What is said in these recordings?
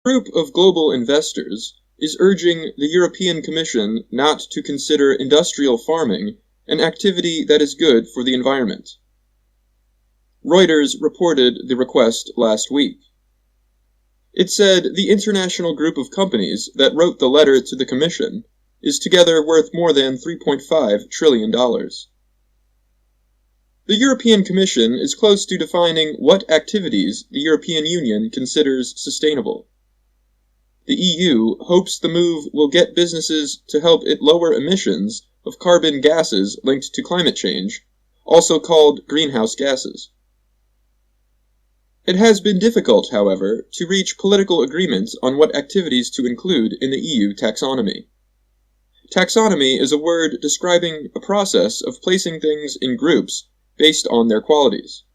Group of global investors is urging the European Commission not to consider industrial farming an activity that is good for the environment. Reuters reported the request last week. It said the international group of companies that wrote the letter to the Commission is together worth more than $3.5 trillion. The European Commission is close to defining what activities the European Union considers sustainable. The EU hopes the move will get businesses to help it lower emissions of carbon gases linked to climate change, also called greenhouse gases. It has been difficult, however, to reach political agreement on what activities to include in the EU taxonomy. Taxonomy is a word describing a process of placing things in groups based on their qualities.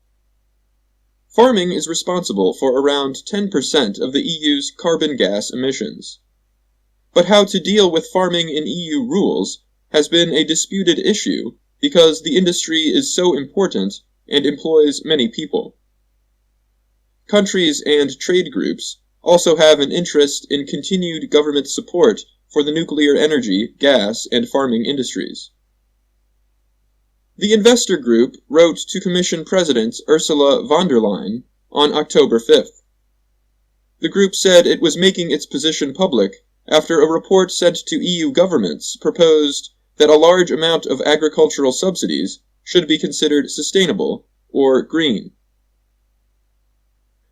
Farming is responsible for around 10% of the EU's carbon gas emissions. But how to deal with farming in EU rules has been a disputed issue because the industry is so important and employs many people. Countries and trade groups also have an interest in continued government support for the nuclear energy, gas, and farming industries. The investor group wrote to Commission President Ursula von der Leyen on October 5th. The group said it was making its position public after a report sent to EU governments proposed that a large amount of agricultural subsidies should be considered sustainable or green.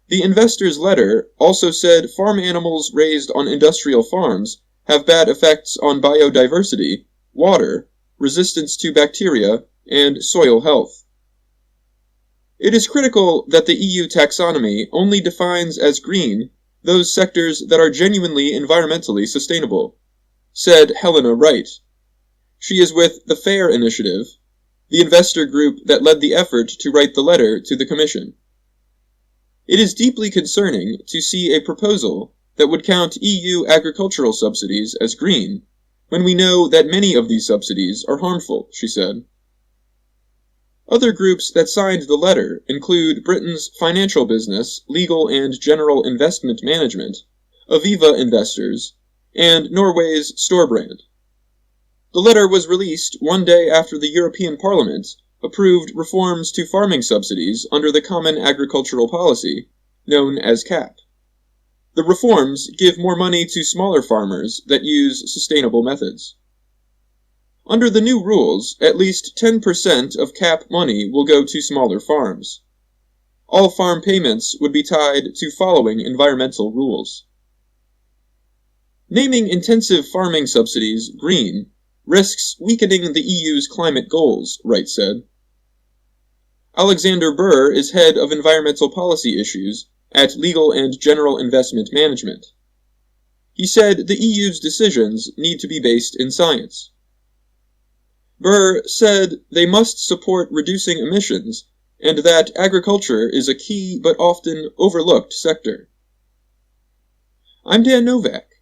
The investor's letter also said farm animals raised on industrial farms have bad effects on biodiversity, water, resistance to bacteria, and soil health. It is critical that the EU taxonomy only defines as green those sectors that are genuinely environmentally sustainable, said Helena Wright. She is with the FAIR Initiative, the investor group that led the effort to write the letter to the Commission. It is deeply concerning to see a proposal that would count EU agricultural subsidies as green, when we know that many of these subsidies are harmful, she said. Other groups that signed the letter include Britain's Financial Business, Legal and General Investment Management, Aviva Investors, and Norway's Storebrand. The letter was released one day after the European Parliament approved reforms to farming subsidies under the Common Agricultural Policy, known as CAP. The reforms give more money to smaller farmers that use sustainable methods. Under the new rules, at least 10% of CAP money will go to smaller farms. All farm payments would be tied to following environmental rules. Naming intensive farming subsidies green risks weakening the EU's climate goals, Wright said. Alexander Burr is head of environmental policy issues at Legal and General Investment Management. He said the EU's decisions need to be based in science. Burr said they must support reducing emissions and that agriculture is a key but often overlooked sector. I'm Dan Novak.